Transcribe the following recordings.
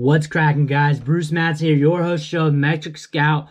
What's cracking, guys? Bruce Matz here, your host show of Metric Scout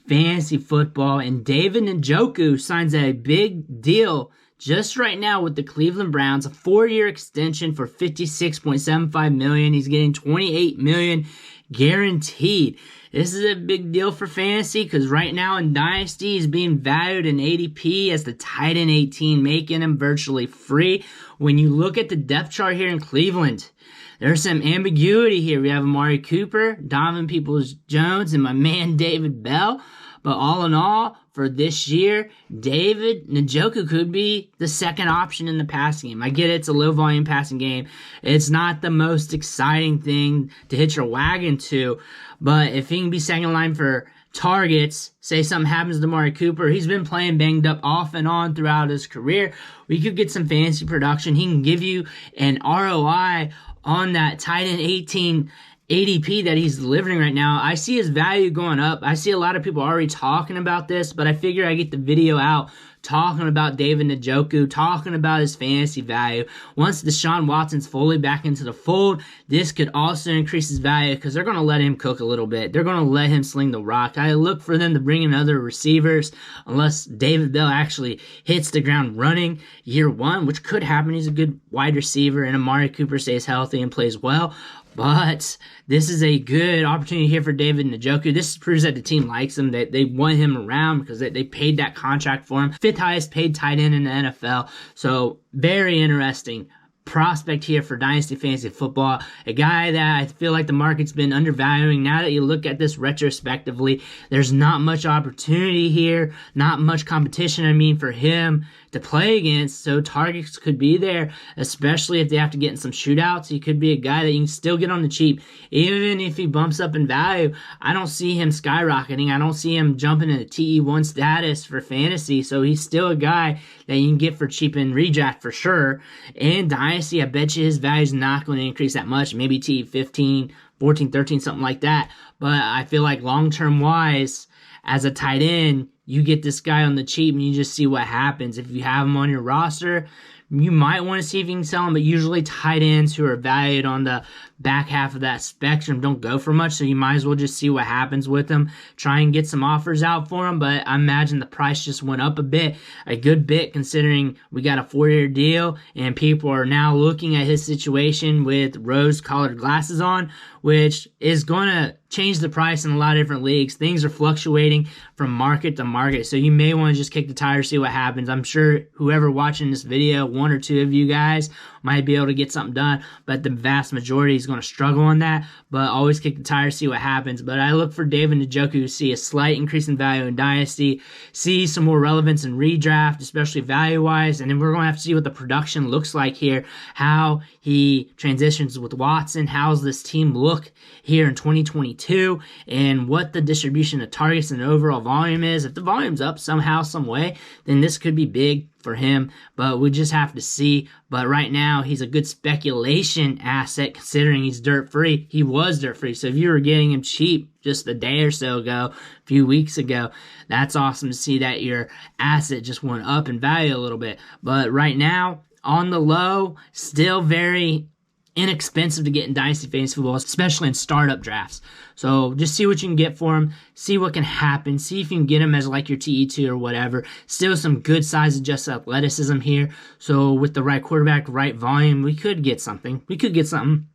Fantasy Football. And David Njoku signs a big deal just right now with the Cleveland Browns, a 4-year extension for $56.75 million. He's getting $28 million guaranteed. This is a big deal for fantasy because right now in Dynasty, he's being valued in ADP as the tight end 18, making him virtually free. When you look at the depth chart here in Cleveland, there's some ambiguity here. We have Amari Cooper, Donovan Peoples-Jones, and my man David Bell. But all in all, for this year, David Njoku could be the second option in the passing game. I get it, it's a low-volume passing game. It's not the most exciting thing to hitch your wagon to. But if he can be second line for targets, say something happens to Amari Cooper, he's been playing banged up off and on throughout his career, we could get some fantasy production. He can give you an ROI on that tight end 18 ADP that he's delivering right now. I see his value going up. I see a lot of people already talking about this, but I figure I get the video out talking about David Njoku, talking about his fantasy value. Once Deshaun Watson's fully back into the fold, this could also increase his value because they're going to let him cook a little bit. They're going to let him sling the rock. I look for them to bring in other receivers unless David Bell actually hits the ground running year one, which could happen. He's a good wide receiver, and Amari Cooper stays healthy and plays well. But this is a good opportunity here for David Njoku. This proves that the team likes him, that they want him around because they paid that contract for him. 5th highest paid tight end in the NFL. So very interesting prospect here for Dynasty Fantasy Football. A guy that I feel like the market's been undervaluing. Now that you look at this retrospectively, there's not much opportunity here, not much competition, for him to play against, so targets could be there, especially if they have to get in some shootouts. He could be a guy that you can still get on the cheap. Even if he bumps up in value, I don't see him skyrocketing. I don't see him jumping into TE1 status for fantasy, so he's still a guy that you can get for cheap in redraft for sure. And Dynasty, I bet you his value is not going to increase that much, maybe TE15, 14, 13, something like that. But I feel like long-term wise, as a tight end, you get this guy on the cheap and you just see what happens. If you have him on your roster, you might want to see if you can sell him, but usually tight ends who are valued on the back half of that spectrum don't go for much, so you might as well just see what happens with them. Try and get some offers out for him, but I imagine the price just went up a good bit, considering we got a 4-year deal, and people are now looking at his situation with rose-colored glasses on, which is going to change the price in a lot of different leagues. Things are fluctuating from market to market, so you may want to just kick the tires, see what happens. I'm sure whoever watching this video, 1 or 2 of you guys, might be able to get something done, but the vast majority is going to struggle on that. But always kick the tires, see what happens. But I look for David Njoku to see a slight increase in value in Dynasty, see some more relevance in redraft, especially value-wise, and then we're going to have to see what the production looks like here, how he transitions with Watson, how's this team look here in 2022, and what the distribution of targets and the overall volume is. If the volume's up somehow, some way, then this could be big for him, but we just have to see. But right now, he's a good speculation asset considering he's dirt-free. He was dirt-free, so if you were getting him cheap just a day or so ago, a few weeks ago, that's awesome to see that your asset just went up in value a little bit. But right now, on the low, still very inexpensive to get in Dynasty Fantasy Football, especially in startup drafts. So just see what you can get for him, see what can happen, see if you can get him as like your TE2 or whatever. Still some good size adjusted athleticism here. So with the right quarterback, right volume, we could get something. We could get something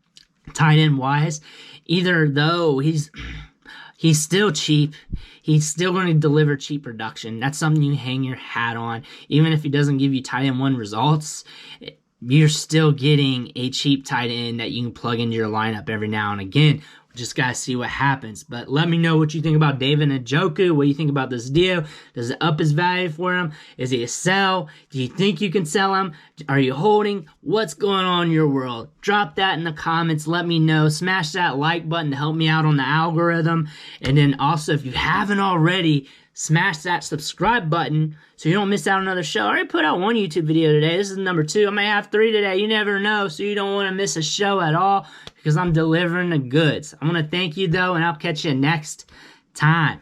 tight end wise. Either though, he's still cheap. He's still going to deliver cheap production. That's something you hang your hat on. Even if he doesn't give you tight end 1 results, you're still getting a cheap tight end that you can plug into your lineup every now and again. We just got to see what happens. But let me know what you think about David Njoku. What do you think about this deal? Does it up his value for him? Is he a sell? Do you think you can sell him? Are you holding? What's going on in your world? Drop that in the comments. Let me know. Smash that like button to help me out on the algorithm. And then also, if you haven't already, smash that subscribe button so you don't miss out on another show. I already put out 1 YouTube video today. This is number 2. I may have 3 today. You never know, so you don't want to miss a show at all because I'm delivering the goods. I want to thank you, though, and I'll catch you next time.